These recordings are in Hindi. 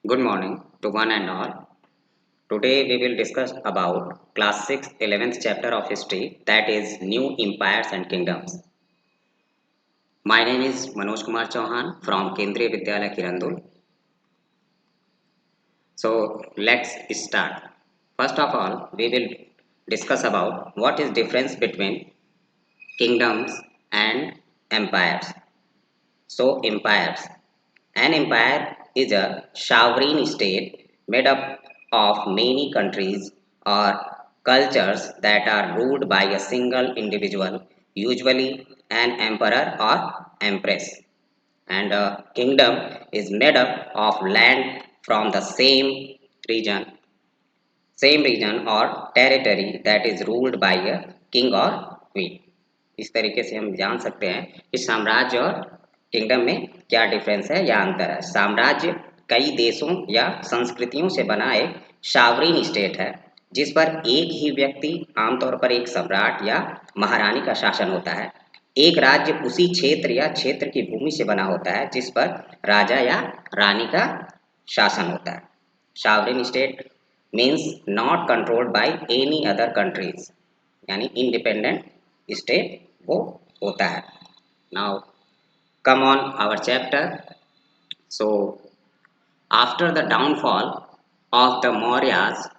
Good morning to one and all. Today we will discuss about class 6 11th chapter of history, that is new empires and kingdoms. My name is Manoj Kumar Chauhan from Kendriya Vidyalaya Kirandul. So let's start. First of all, we will discuss about what is difference between kingdoms and empires. So empires. An empire is a sovereign state made up of many countries or cultures that are ruled by a single individual, usually an emperor or empress. And a kingdom is made up of land from the same region or territory that is ruled by a king or queen. इस तरीके से हम जान सकते हैं कि साम्राज्य और किंगडम में क्या डिफरेंस है या अंतर है। साम्राज्य कई देशों या संस्कृतियों से बना एक सावरीन स्टेट है जिस पर एक ही व्यक्ति, आमतौर पर एक सम्राट या महारानी का शासन होता है। एक राज्य उसी क्षेत्र या क्षेत्र की भूमि से बना होता है जिस पर राजा या रानी का शासन होता है। Sovereign state means not controlled by any other countries, यानी इंडिपेंडेंट स्टेट वो होता है। Now come on our chapter. So after the downfall of the Mauryas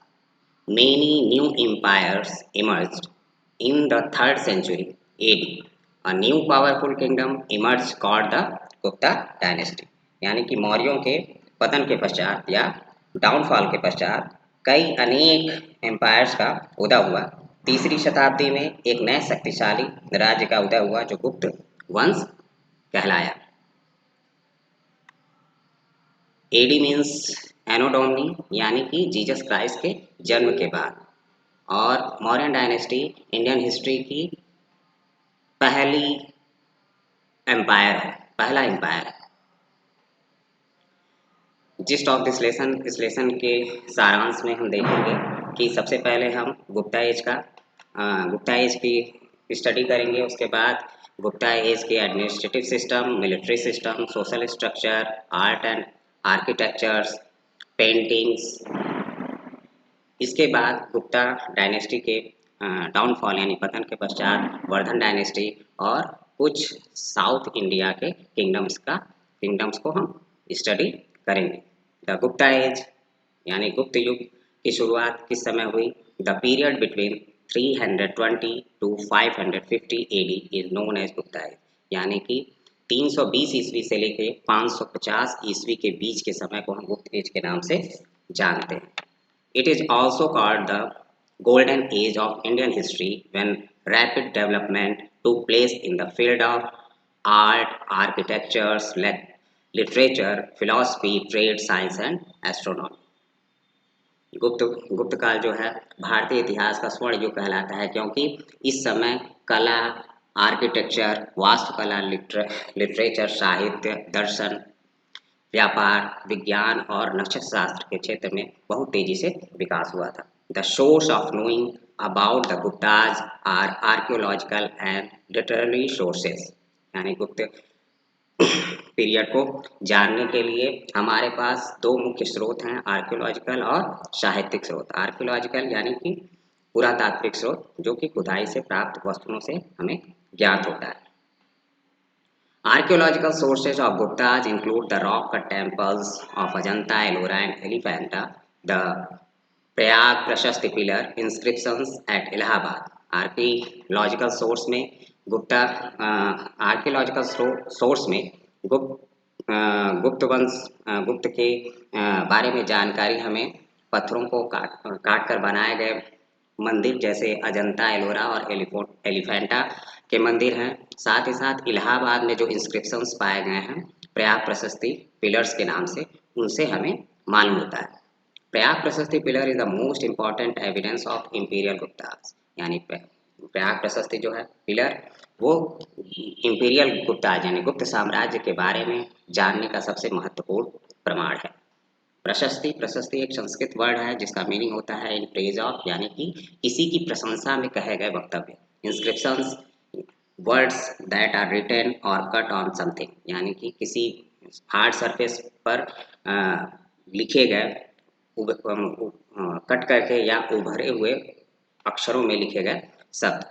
many new empires emerged. In the 3rd century AD, a new powerful kingdom emerged called the Gupta dynasty. यानी कि मौर्यों के पतन के पश्चात या डाउनफॉल के पश्चात कई अनेक एम्पायर्स का उदय हुआ। तीसरी शताब्दी में एक नए शक्तिशाली राज्य का उदय हुआ जो गुप्त वंश कहलाया। एडी मीन्स एनो डोमनी, यानी कि जीसस क्राइस्ट के जन्म के बाद। और मौर्यन डायनेस्टी इंडियन हिस्ट्री की पहली एम्पायर है, पहला एम्पायर है। जिस्ट ऑफ दिस लेसन, इस लेसन के सारांश में हम देखेंगे कि सबसे पहले हम गुप्ता एज की स्टडी करेंगे। उसके बाद गुप्ता एज के administrative system, military system, social structure, art and architectures, paintings. इसके बाद गुप्ता डायनेस्टी के डाउनफॉल यानी पतन के पश्चात वर्धन डायनेस्टी और कुछ साउथ इंडिया के किंगडम्स को हम स्टडी करेंगे। द गुप्ता एज यानी गुप्त युग की शुरुआत किस समय हुई? The period between 320 to 550 AD is known as Gupta age, यानी कि 320 ईस्वी से लेकर 550 ईस्वी के बीच के समय को हम गुप्त एज के नाम से जानते हैं। It is also called the golden age of Indian history when rapid development took place in the field of art, architectures, literature, philosophy, trade, science and astronomy. गुप्त काल जो है भारतीय इतिहास का स्वर्ण युग कहलाता है क्योंकि इस समय कला, आर्किटेक्चर, वास्तुकला, लिटरेचर, साहित्य, दर्शन, व्यापार, विज्ञान और नक्षत्र शास्त्र के क्षेत्र में बहुत तेजी से विकास हुआ था। The source of knowing about the Guptas are archaeological and literary sources, यानी गुप्त पीरियड को जानने के लिए हमारे पास दो मुख्य स्रोत हैं, आर्कियोलॉजिकल और साहित्यिक स्रोत। आर्कियोलॉजिकल यानी कि पुरातात्विक स्रोत जो कि खुदाई से प्राप्त वस्तुओं से हमें ज्ञात होता है। Archaeological sources of Guptas include the rock-cut temples of Ajanta, Ellora and Elephanta, the Prayag प्रशस्ति pillar, inscriptions at Allahabad. Archaeological source में गुप्त के बारे में जानकारी हमें पत्थरों को काट कर बनाए गए मंदिर जैसे अजंता, एलोरा और एलिफेंटा के मंदिर हैं। साथ ही साथ इलाहाबाद में जो इंस्क्रिप्शंस पाए गए हैं प्रयाग प्रशस्ति पिलर्स के नाम से, उनसे हमें मालूम होता है। प्रयाग प्रशस्ति pillar is the most important evidence of imperial Guptas, यानी प्रयाग प्रशस्ति जो है पिलर वो इम्पीरियल गुप्ताज यानी गुप्त साम्राज्य के बारे में जानने का सबसे महत्वपूर्ण प्रमाण है। प्रशस्ति एक संस्कृत वर्ड है जिसका मीनिंग होता है इन प्रेज ऑफ, यानी कि किसी की प्रशंसा में कहे गए वक्तव्य। Inscriptions words that are written और कट ऑन समथिंग, यानी कि किसी हार्ड सरफेस पर लिखे गए कट करके या उभरे हुए अक्षरों में लिखे गए शब्द।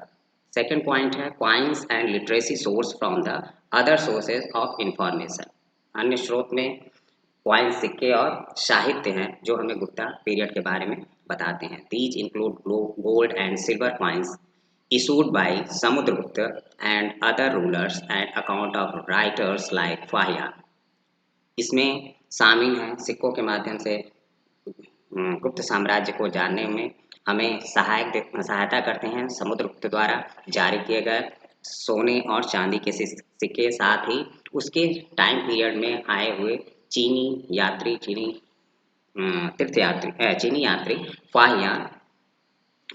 सेकंड पॉइंट है coins and literacy source from the other sources of information. अन्य स्रोत में कॉइन, सिक्के और साहित्य हैं जो हमें गुप्ता पीरियड के बारे में बताते हैं। These include gold and silver coins issued by Samudragupta and other rulers and account of writers like Fahiyan। इसमें शामिल हैं सिक्कों के माध्यम से गुप्त साम्राज्य को जानने में हमें सहायता करते हैं समुद्रगुप्त द्वारा जारी किए गए सोने और चांदी के सिक्के, साथ ही उसके टाइम पीरियड में आए हुए चीनी यात्री, तीर्थयात्री, चीनी यात्री फाहियान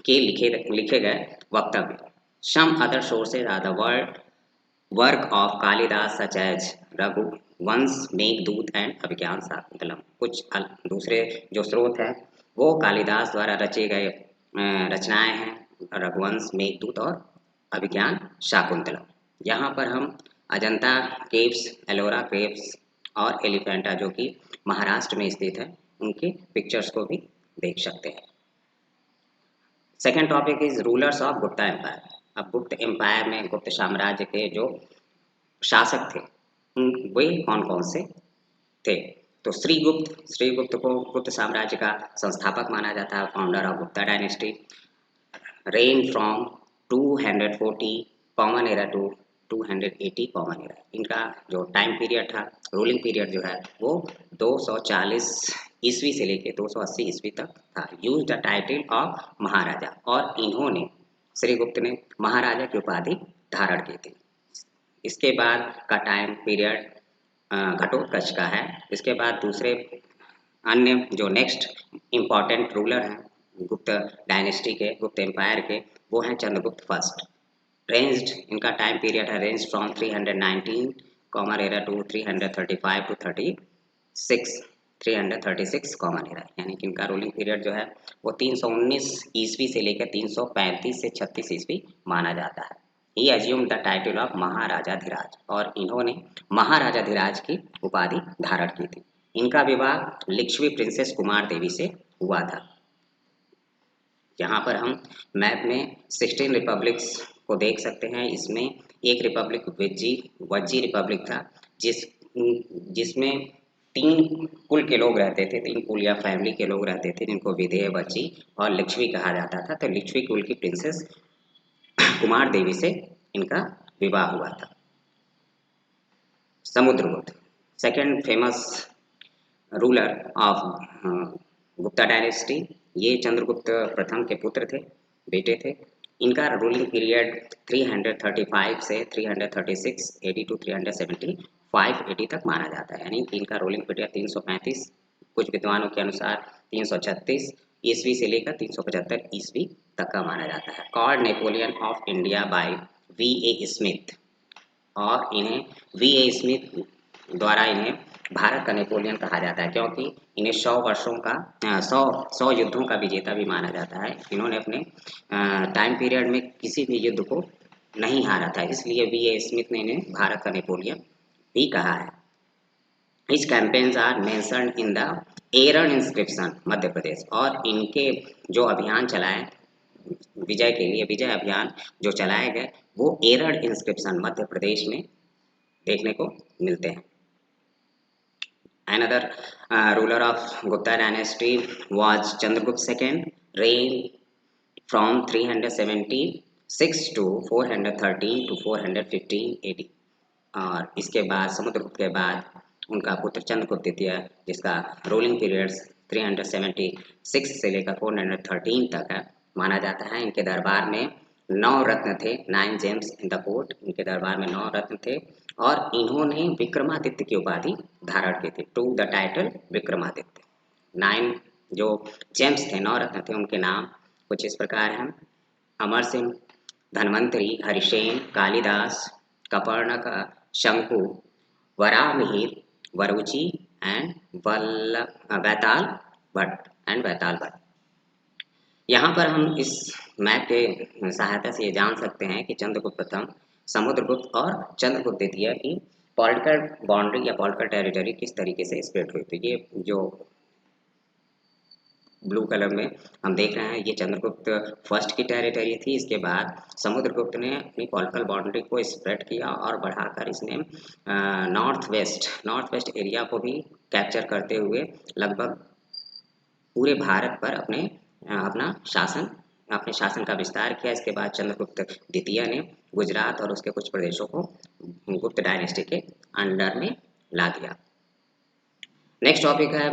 के लिखे गए वक्तव्य। Some other sources are the work of Kalidas such as Raghuvansh, Meghdoot and Abhijnana Shakuntalam. कुछ दूसरे जो स्रोत हैं वो कालिदास द्वारा रचे गए रचनाएं हैं, रघुवंश, मेघदूत और अभिज्ञान शाकुंतलम। यहाँ पर हम अजंता केव्स, एलोरा केव्स और एलिफेंटा जो कि महाराष्ट्र में स्थित है उनके पिक्चर्स को भी देख सकते हैं। Second topic is rulers of Gupta empire. अब गुप्त एम्पायर में गुप्त साम्राज्य के जो शासक थे वे कौन कौन से थे। तो श्रीगुप्त को गुप्त साम्राज्य का संस्थापक माना जाता है, founder of Gupta dynasty. Reign from 240 common era to 280 common era. इनका जो टाइम पीरियड था, रूलिंग पीरियड जो है वो 240 ईस्वी से लेके 280 ईस्वी तक था। यूज द टाइटल ऑफ महाराजा, और इन्होंने श्रीगुप्त ने महाराजा की उपाधि धारण की थी। इसके बाद का टाइम पीरियड घटोत्कच का है। इसके बाद दूसरे अन्य जो नेक्स्ट इम्पॉर्टेंट रूलर हैं गुप्त डायनेस्टी के, गुप्त एम्पायर के, वो हैं चंद्रगुप्त फर्स्ट। रेंज्ड इनका टाइम पीरियड है range from 319 common era to 335 to 336 common era. यानी कि इनका रूलिंग पीरियड जो है वो 319 ईस्वी से लेकर 335 से 36 ईस्वी माना जाता है। ही अज्यूम्ड द टाइटल ऑफ महाराजाधिराज, और इन्होंने महाराजाधिराज की उपाधि धारण की थी। इनका विवाह लिच्छवी प्रिंसेस कुमार देवी से हुआ था। यहाँ पर हम मैप में 16 रिपब्लिक्स को देख सकते हैं। इसमें एक रिपब्लिक वज्जी रिपब्लिक था जिसमें 3 कुल के लोग रहते थे, 3 कुल या फैमिली के लोग रहते थे जिनको विदेह, वज्जी और लिच्छवी कहा जाता था। तो लिच्छवी कुल की प्रिंसेस कुमार देवी से इनका विवाह हुआ था। Samudragupta second famous ruler of Gupta dynasty. ये चंद्रगुप्त प्रथम के पुत्र थे, बेटे थे। इनका रूलिंग पीरियड 335 से 336 एडी टू 375 एडी तक माना जाता है। यानी कि इनका रूलिंग पीरियड 335, कुछ विद्वानों के अनुसार 336 ईस्वी से लेकर 375 ईस्वी तक का माना जाता है। Called Napoleon of India by V.A. Smith, और इन्हें V.A. स्मिथ द्वारा इन्हें भारत का नेपोलियन कहा जाता है, क्योंकि इन्हें 100 वर्षों का 100 युद्धों का विजेता भी माना जाता है। इन्होंने अपने टाइम पीरियड में किसी भी युद्ध को नहीं हारा था, इसलिए V.A. स्मिथ ने इन्हें भारत का नेपोलियन भी कहा है। His campaigns are mentioned in the Eran inscription Madhya Pradesh, और इनके जो अभियान चलाए विजय के लिए, विजय अभियान जो चलाए गए वो एरन इंस्क्रिप्शन मध्य प्रदेश में देखने को मिलते हैं। Another ruler of Gupta dynasty was Chandragupta II, reigned from 376 to 413 to 415 AD। और इसके बाद समुद्रगुप्त के बाद उनका पुत्र चंद्रगुप्त द्वितीय, जिसका रूलिंग पीरियड्स 376 से लेकर 413 तक है, माना जाता है। इनके दरबार में 9 रत्न थे, 9 जेम्स इन द कोर्ट। इनके दरबार में 9 रत्न थे, और इन्होंने विक्रमादित्य की उपाधि धारण की थी, टू द टाइटल विक्रमादित्य। 9 जो जेम्स थे, 9 रत्न थे, उनके नाम कुछ इस प्रकार हैं: अमर सिंह, धन्वंतरी, हरिसेन, कालिदास, कपर्णक, शंकु, वराहमिहिर, वरुचि एंड वैताल भट्ट। यहाँ पर हम इस मैप के सहायता से ये जान सकते हैं कि चंद्रगुप्त प्रथम, समुद्रगुप्त और चंद्रगुप्त द्वितीय की पॉलिटिकल बाउंड्री या पॉलिटिकल टेरिटरी किस तरीके से स्प्रेड हुई थी। ये जो ब्लू कलर में हम देख रहे हैं ये चंद्रगुप्त फर्स्ट की टेरिटरी थी। इसके बाद समुद्रगुप्त ने अपनी पॉलिटिकल बाउंड्री को स्प्रेड किया और बढ़ाकर इसने नॉर्थ वेस्ट एरिया को भी कैप्चर करते हुए लगभग पूरे भारत पर अपने शासन का विस्तार किया। इसके बाद चंद्रगुप्त द्वितीय ने गुजरात और उसके कुछ प्रदेशों को गुप्त डायनेस्टी के अंडर में ला दिया। नेक्स्ट टॉपिक है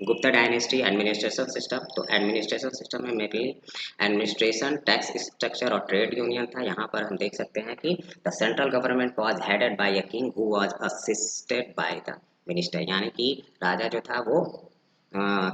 गुप्ता डायनेस्टी एडमिनिस्ट्रेशन सिस्टम। तो एडमिनिस्ट्रेशन सिस्टम में मेनली एडमिनिस्ट्रेशन, टैक्स स्ट्रक्चर और ट्रेड यूनियन था। यहाँ पर हम देख सकते हैं कि the central government was headed by a king who was assisted by the minister, यानी कि राजा जो था वो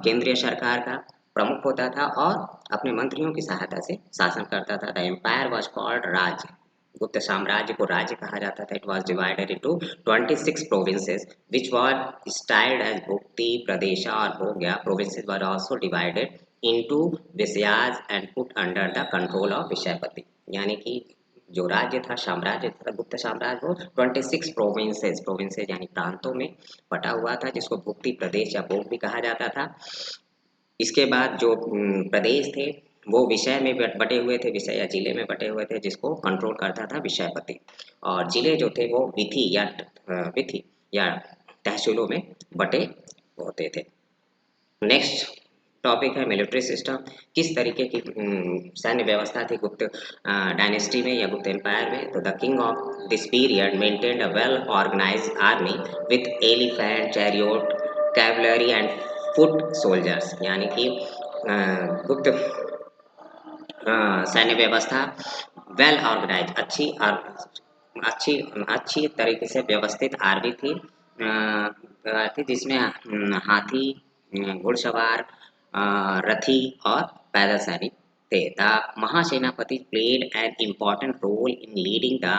केंद्रीय सरकार का प्रमुख होता था और अपने मंत्रियों की सहायता से शासन करता था। द एम्पायर वाज कॉल्ड राज्य। गुप्त साम्राज्य को राज्य कहा जाता था। It was divided into 26 provinces which was styled as Bhukti Pradesh और Bhogya. Provinces were also divided into Vishayas and put under the control of Vishayapati, यानी कि जो राज्य था साम्राज्य था गुप्त साम्राज्य वो 26 प्रोविंसेस यानी प्रांतों में बटा हुआ था, जिसको भुक्ति प्रदेश या भोग भी कहा जाता था। इसके बाद जो प्रदेश थे वो विषय में बटे हुए थे, विषय या जिले में बटे हुए थे, जिसको कंट्रोल करता था विषयपति। और जिले जो थे वो विधि या तहसीलों में बटे होते थे। नेक्स्ट टॉपिक है मिलिट्री सिस्टम। किस तरीके की सैन्य व्यवस्था थी गुप्त डायनेस्टी में या गुप्त एम्पायर में। तो the king of this period maintained a well organized army with elephant, chariot, cavalry and foot soldiers, यानी कि गुप्त सैन्य व्यवस्था वेल ऑर्गेनाइज अच्छी अच्छी तरीके से व्यवस्थित आर्मी थी, जिसमें हाथी, घुड़सवार, रथी और पैदल सैनिक थे। The Mahasenapati played an important role in leading the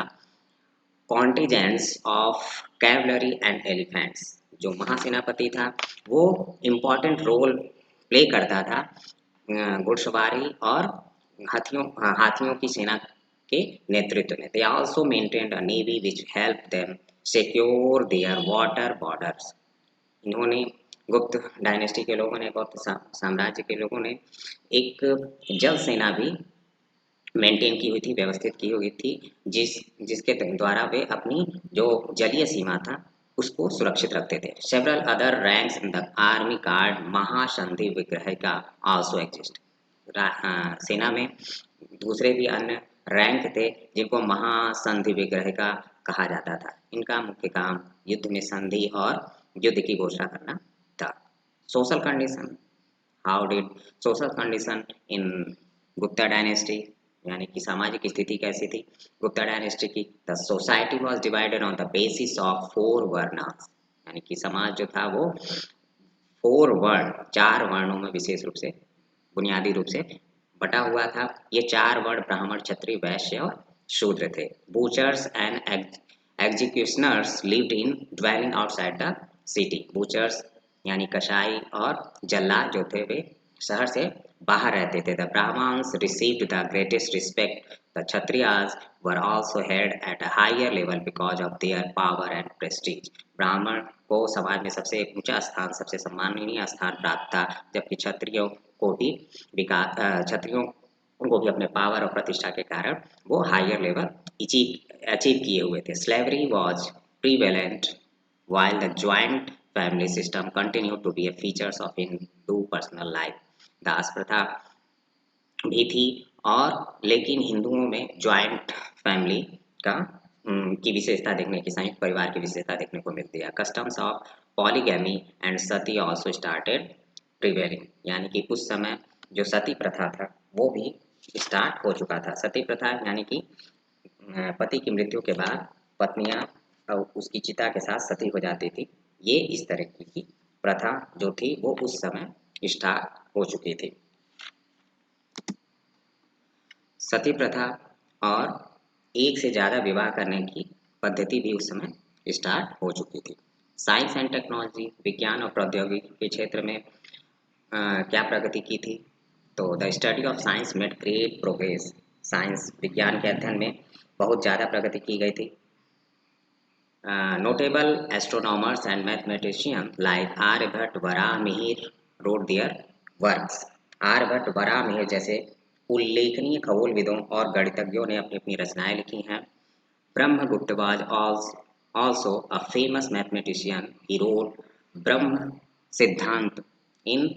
contingents of cavalry and elephants. जो महासेनापति था वो इम्पॉर्टेंट रोल प्ले करता था घुड़सवारी और हाथियों की सेना के नेतृत्व में। They also maintained a navy which help them secure their water borders. इन्होंने गुप्त डायनेस्टी के लोगों ने, गुप्त साम्राज्य के लोगों ने एक जल सेना भी मेंटेन की हुई थी, व्यवस्थित की हुई थी, जिसके द्वारा वे अपनी जो जलीय सीमा था उसको सुरक्षित रखते थे। Several other ranks in the army guard Mahasandhi Vigraha का आल्सो एग्जिस्ट। सेना में दूसरे भी अन्य रैंक थे जिनको महासंधि विग्रह का कहा जाता था। इनका मुख्य काम युद्ध में संधि और युद्ध की घोषणा करना था। Social condition, how did social condition in Gupta dynasty, यानी कि सामाजिक स्थिति कैसी थी गुप्ता डायनेस्टी की। The society was divided on the basis of 4 varnas, यानी कि समाज जो था वो 4 वर्णों में विशेष रूप से बुनियादी रूप से बटा हुआ था। ये 4 वर्ण ब्राह्मण, क्षत्रिय, वैश्य और शूद्र थे। Butchers and executioners lived in dwelling outside the city. Butchers यानी कसाई और जल्लाद जो थे वे शहर से बाहर रहते थे। The Brahmans received the greatest respect. The Kshatriyas were also held at a higher level because of their power and prestige. ब्राह्मण को समाज में सबसे ऊंचा स्थान, सबसे सम्माननीय स्थान प्राप्त था, जबकि क्षत्रियों को भी क्षत्रियों को भी अपने पावर और प्रतिष्ठा के कारण वो हायर लेवल अचीव किए हुए थे। Slavery was prevalent while the joint family system continued to be a features of Hindu personal life। दास प्रथा भी थी और लेकिन हिंदुओं में ज्वाइंट फैमिली का की विशेषता देखने की, संयुक्त परिवार की विशेषता देखने को मिलती है। Customs of polygamy and Sati also started prevailing, यानी कि उस समय जो सती प्रथा था वो भी स्टार्ट हो चुका था। सती प्रथा यानी कि पति की मृत्यु के बाद पत्नियां उसकी चिता के साथ सती हो जाती थी। ये इस तरह की प्रथा जो थी वो उस समय स्टार्ट हो चुकी थी। सती प्रथा और एक से ज़्यादा विवाह करने की पद्धति भी उस समय स्टार्ट हो चुकी थी। साइंस एंड टेक्नोलॉजी, विज्ञान और प्रौद्योगिकी के क्षेत्र में क्या प्रगति की थी। तो the study of science made great progress. Science विज्ञान के अध्ययन में बहुत ज़्यादा प्रगति की गई थी। Notable astronomers and mathematicians like Aryabhat, Varaha, Mihir wrote their works. Aryabhata, Varahamihira जैसे उल्लेखनीय खगोलविदों और गणितज्ञों ने अपनी अपनी रचनाएं लिखी हैं। Brahmagupta was also a famous mathematician. He wrote Brahma Siddhant in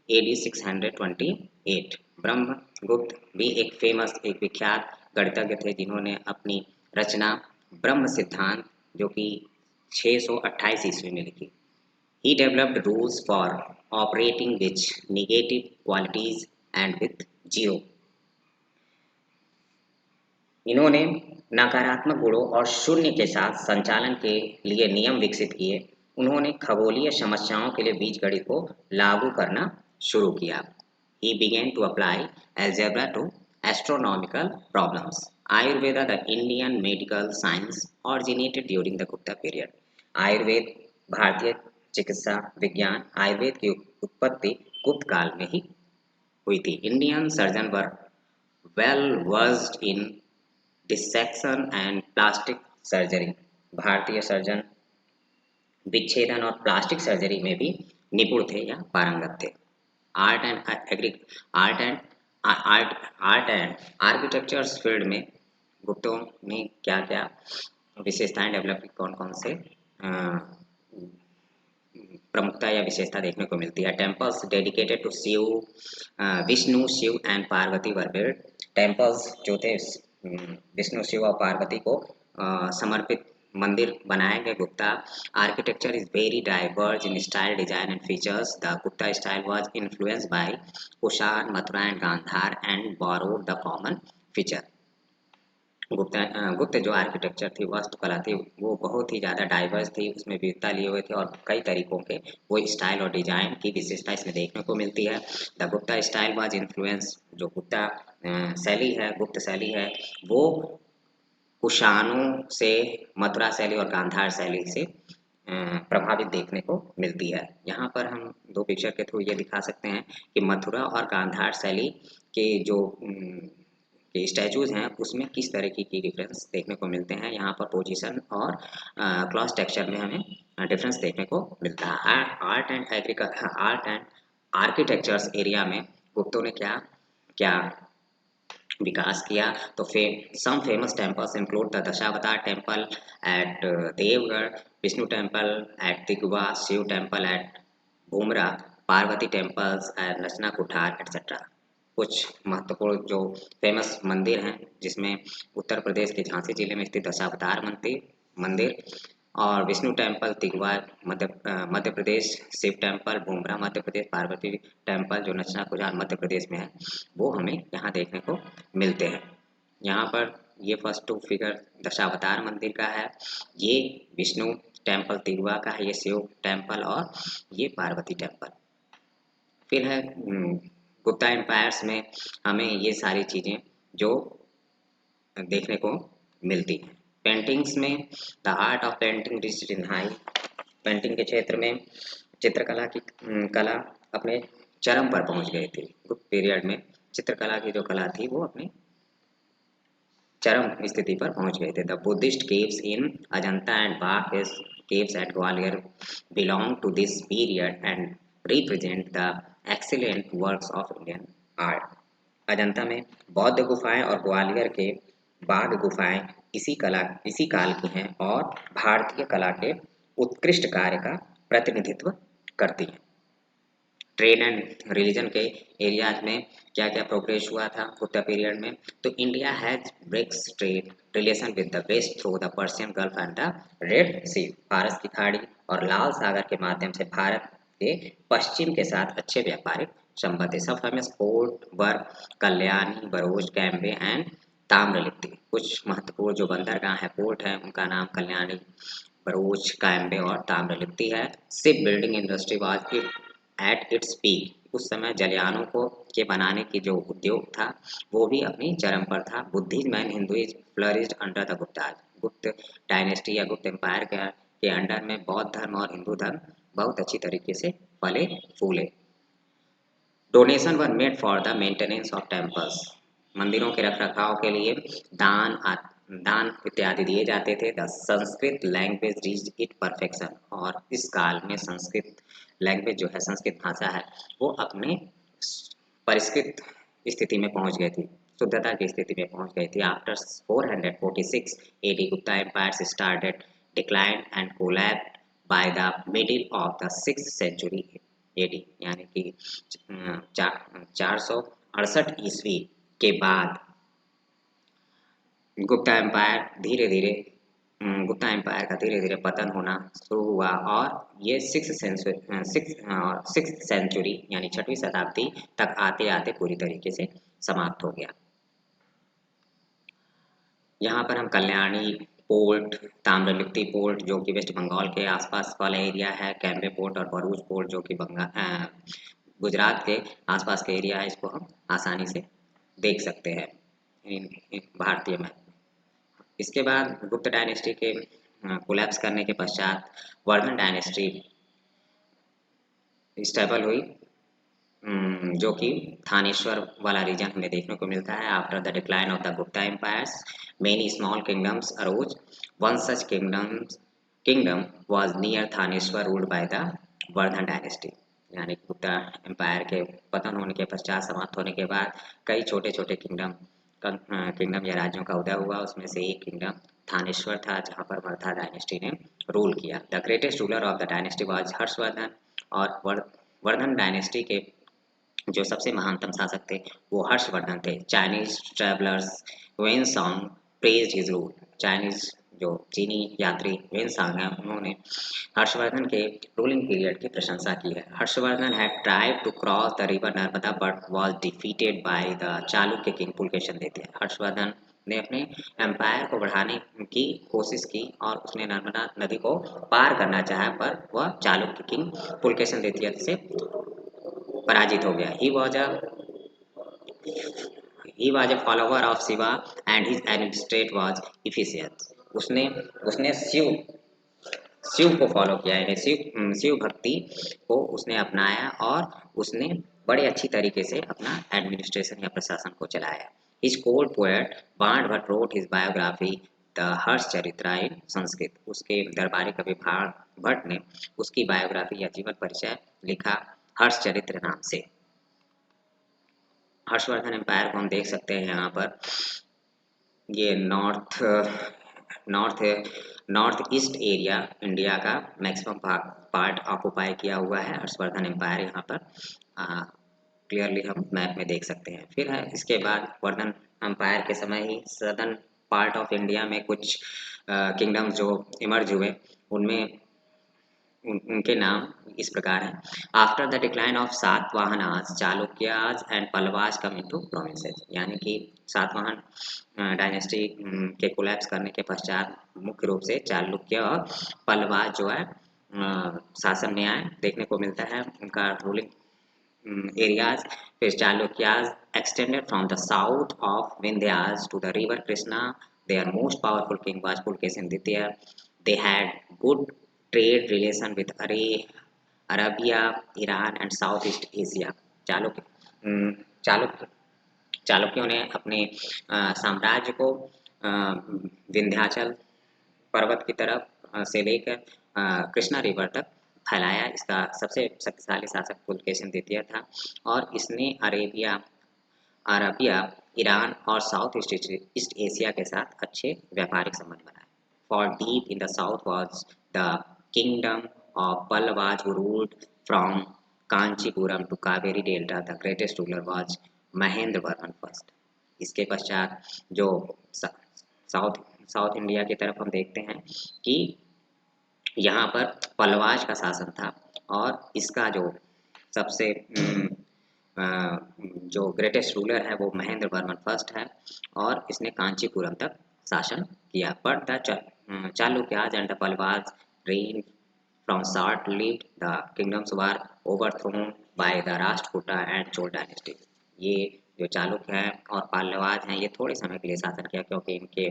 AD 628। Brahmagupta भी एक फेमस, एक विख्यात गणितज्ञ थे जिन्होंने अपनी रचना ब्रह्म सिद्धांत जो कि 628 ईस्वी में लिखी। He developed rules for operating with negative quantities and with zero। इन्होंने नकारात्मक गुणों और शून्य के साथ संचालन के लिए नियम विकसित किए। उन्होंने खगोलीय समस्याओं के लिए बीजगणित को लागू करना शुरू किया। He began to apply algebra to astronomical problems। Ayurveda, the Indian medical science, originated during the Gupta period। Ayurveda, भारतीय चिकित्सा विज्ञान, आयुर्वेद की उत्पत्ति गुप्त काल में ही हुई थी। Indian surgeon were well versed in dissection and plastic surgery. भारतीय सर्जन विच्छेदन और प्लास्टिक सर्जरी में भी निपुण थे या पारंगत थे। Art and agri art and art and architectures field में गुप्तों ने क्या क्या विशेषताएं डेवलप की, कौन कौन से प्रमुखता या विशेषता देखने को मिलती है। Temples dedicated to Shiva, Vishnu, Shiva and Parvati were built. Temples जो थे विष्णु, शिव और पार्वती को समर्पित मंदिर बनाए गए। Gupta architecture is very diverse in style, design and features. The Gupta style was influenced by Kushan, Mathura and Gandhara and borrowed the common feature. गुप्त जो आर्किटेक्चर थी, वास्तुकला थी, वो बहुत ही ज़्यादा डाइवर्स थी, उसमें विविधता लिए हुए थे और कई तरीकों के वो स्टाइल और डिजाइन की विशेषता इसमें देखने को मिलती है। The Gupta style was influence, जो गुप्ता शैली है, गुप्त शैली है, वो कुषाणों से, मथुरा शैली और गांधार शैली से प्रभावित देखने को मिलती है। यहाँ पर हम दो पिक्चर के थ्रू ये दिखा सकते हैं कि मथुरा और गांधार शैली के जो के स्टैचूज हैं उसमें किस तरीके की डिफरेंस देखने को मिलते हैं। यहाँ पर पोजीशन और क्लॉस टेक्सचर में हमें डिफरेंस देखने को मिलता है। आर्ट एंड आर्किटेक्चर्स एरिया में गुप्तों ने क्या क्या विकास किया। तो some famous temples include the Dashavatara temple at Deogarh, Vishnu temple at Digwa, Shiva temple at Bhumara, Parvati temples at Rachna Kuthar etcetera. कुछ महत्वपूर्ण जो फेमस मंदिर हैं जिसमें उत्तर प्रदेश के झांसी जिले में स्थित दशावतार मंदिर और Vishnu temple Tigawa Madhya Pradesh, Shiv temple Bumrah Madhya Pradesh, Parvati temple जो नचना कुठार मध्य प्रदेश में है, वो हमें यहाँ देखने को मिलते हैं। यहाँ पर ये फर्स्ट टू फिगर दशावतार मंदिर का है, ये विष्णु टेम्पल तिगवा का है, ये शिव टेम्पल और ये पार्वती टेम्पल। फिर है गुप्ता एम्पायर्स में हमें ये सारी चीज़ें जो देखने को मिलती हैं। पेंटिंग्स में the art of painting reached in high. Painting के क्षेत्र में चित्रकला की कला अपने चरम पर पहुंच गई थी। गुप्त पीरियड में चित्रकला की जो कला थी वो अपनी चरम स्थिति पर पहुंच गए थे। The Buddhist caves in Ajanta and Bagh caves at Gwalior belong to this period and represent the excellent works of Indian art. Ajanta में बौद्ध गुफाएं और ग्वालियर के बाग गुफाएं इसी काल की हैं और भारतीय कला के उत्कृष्ट कार्य का प्रतिनिधित्व करती हैं। ट्रेड एंड रिलीजन के एरियाज में क्या क्या प्रोग्रेस हुआ था गुप्ता पीरियड में। तो India has brisk trade relation with the west through the Persian gulf and the red sea. फारस की खाड़ी और लाल सागर के माध्यम से भारत के पश्चिम के साथ अच्छे व्यापारिक संबंध है। Some famous port were Kalyani, Broach, Cambay and Tamralipti. कुछ महत्वपूर्ण जो बंदरगाह है, पोर्ट है, उनका नाम कल्याणी, बरोज, कैम्बे और ताम्रलिप्ति है। Ship building industry was at its peak. उस समय जलयानों को के बनाने की जो उद्योग था वो भी अपनी चरम पर था। Buddhism and Hinduism flourished under the Gupta. गुप्त डायनेस्टी या गुप्त एम्पायर के अंडर में बौद्ध धर्म और हिंदू धर्म बहुत अच्छी तरीके से फले फूले। Donation were made for the maintenance of temples. मंदिरों के रखरखाव के लिए दान इत्यादि दिए जाते थे। The Sanskrit language reached it perfection. और इस काल में संस्कृत लैंग्वेज जो है, संस्कृत भाषा है, वो अपने परिष्कृत स्थिति में पहुंच गई थी, शुद्धता की स्थिति में पहुंच गई थी। After 446 AD Gupta empire started decline and collapsed by the middle of the 6th century AD, यानी कि 468 ईस्वी के बाद गुप्ता एम्पायर धीरे धीरे गुप्ता एम्पायर का धीरे धीरे पतन होना शुरू हुआ और ये सिक्स सेंचुरी यानी 6वीं शताब्दी तक आते आते पूरी तरीके से समाप्त हो गया। यहाँ पर हम कल्याणी पोर्ट, ताम्रलिप्ति पोर्ट जो कि वेस्ट बंगाल के आसपास वाला एरिया है, कैम्बे पोर्ट और भरूच पोर्ट जो कि गुजरात के आसपास के एरिया है, इसको हम आसानी से देख सकते हैं भारतीय में। इसके बाद गुप्त डायनेस्टी के कोलैप्स करने के पश्चात वर्धन डायनेस्टी स्टेबल हुई, जो कि थानेश्वर वाला रीजन हमें देखने को मिलता है। After the decline of the Gupta empires many small kingdoms arose, one such kingdom was near Thaneshwar ruled by the Vardhan dynasty, यानी गुप्ता एम्पायर के पतन होने के पश्चात, समाप्त होने के बाद कई छोटे छोटे किंगडम या राज्यों का उदय हुआ। उसमें से एक किंगडम थानेश्वर था जहाँ पर वर्धा डायनेस्टी ने रूल किया। The greatest ruler of the dynasty was Harshvardhan, और वर्धन डायनेस्टी के जो सबसे महानतम शासक थे वो हर्षवर्धन थे। Chinese travellers Xuanzang praised his rule, Chinese जो चीनी यात्री वेनसांग हैं उन्होंने हर्षवर्धन के रूलिंग पीरियड की प्रशंसा की है। Harshavardhana had tried to cross the river Narmada but was defeated by the Chalukya king Pulakeshin द्वितीय। हर्षवर्धन ने अपने एम्पायर को बढ़ाने की कोशिश की और उसने नर्मदा नदी को पार करना चाहा, पर वह चालुक्य किंग पुलकेशिन द्वितीय से पराजित हो गया। He was a follower of Shiva and his administrate was Ephesus. उसने उसने शिव को फॉलो किया, यानी शिव भक्ति को उसने अपनाया और उसने बड़े अच्छी तरीके से अपना एडमिनिस्ट्रेशन या प्रशासन को चलाया। His court poet Bana Bhatt wrote his biography the Harsha Charitra in Sanskrit. उसके दरबारी कवि बाण भट्ट ने उसकी बायोग्राफी या जीवन परिचय लिखा हर्ष चरित्र नाम से। हर्षवर्धन एम्पायर को हम देख सकते हैं यहाँ पर, ये नॉर्थ ईस्ट एरिया इंडिया का मैक्सिमम पार्ट ऑक्युपाई किया हुआ है हर्षवर्धन एम्पायर। यहाँ पर क्लियरली हम मैप में देख सकते हैं। फिर है इसके बाद वर्धन एम्पायर के समय ही सदर्न पार्ट ऑफ इंडिया में कुछ किंगडम्स जो इमर्ज हुए, उनमें उनके नाम इस प्रकार हैं। After the decline of Satavahanas Chalukyas and Pallavas come into provinces, यानी कि सातवाहन डायनेस्टी के कोलैप्स करने के पश्चात मुख्य रूप से चालुक्य और पल्लवाज जो है शासन में आए देखने को मिलता है। उनका रूलिंग एरियाज, फिर Chalukyas extended from the south of Vindhyas to the river Krishna. Their most powerful king was Pulkesin Ditya. They had good trade relation with Arabia, Iran and Southeast Asia. Chalukya चालुक्यों ने अपने साम्राज्य को विंध्याचल पर्वत की तरफ से लेकर कृष्णा रिवर तक फैलाया। इसका सबसे शक्तिशाली शासक पुलकेशिन द्वितीय था और इसने अरबिया, ईरान और साउथ ईस्ट एशिया के साथ अच्छे व्यापारिक संबंध बनाए। For deep in the south was the kingdom of Pallavas who ruled from Kanchipuram to Kaveri delta. The greatest ruler was Mahendra Varman first. इसके पश्चात जो साउथ इंडिया की तरफ हम देखते हैं कि यहाँ पर पल्लवाज का शासन था और इसका जो सबसे जो ग्रेटेस्ट रूलर है वो महेंद्र वर्मन फर्स्ट है और इसने कांचीपुरम तक शासन किया। But the Chalukyas and the Pallavas reigned from short-lived. The kingdoms were overthrown by the Rashtrakuta and Chol dynasty. ये जो चालुक्य हैं और पल्लवाज हैं ये थोड़े समय के लिए शासन किया क्योंकि इनके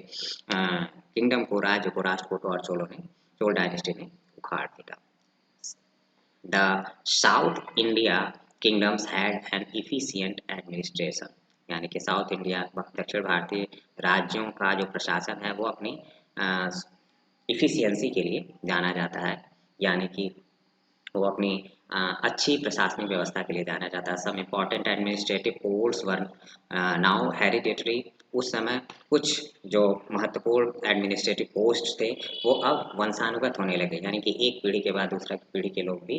किंगडम को, राज्य को राष्ट्रकूट और चोल डायनेस्टी ने उखाड़ दिया। The south India kingdoms had an efficient administration, यानी कि साउथ इंडिया दक्षिण भारतीय राज्यों का जो प्रशासन है वो अपनी इफिशियंसी के लिए जाना जाता है, यानी कि वो अपनी अच्छी प्रशासनिक व्यवस्था के लिए जाना जाता है। Some important administrative posts were now hereditary. उस समय कुछ जो महत्वपूर्ण एडमिनिस्ट्रेटिव पोस्ट थे वो अब वंशानुगत होने लगे, यानी कि एक पीढ़ी के बाद दूसरा पीढ़ी के लोग भी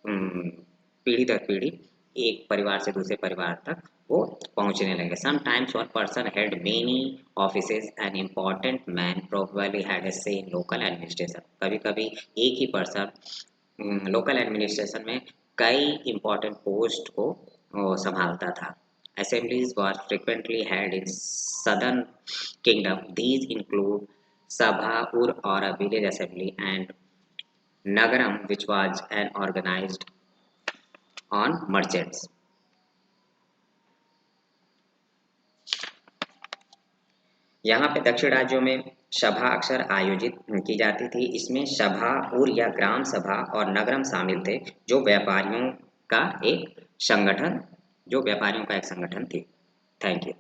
पीढ़ी दर पीढ़ी एक परिवार से दूसरे परिवार तक वो पहुंचने लगे। Sometimes one person had many offices and important man probably had a से इन लोकल एडमिनिस्ट्रेशन। कभी कभी एक ही पर्सन लोकल एडमिनिस्ट्रेशन में कई इम्पोर्टेंट पोस्ट को संभालता था। Assemblies were frequently held in southern kingdom. These include Sabha Ur or a village assembly and Nagaram, which was an organized on merchants. यहाँ पे दक्षिण राज्यों में सभा अक्सर आयोजित की जाती थी। इसमें सभा उर या ग्राम सभा और नगरम शामिल थे, जो व्यापारियों का एक संगठन थी। Thank you.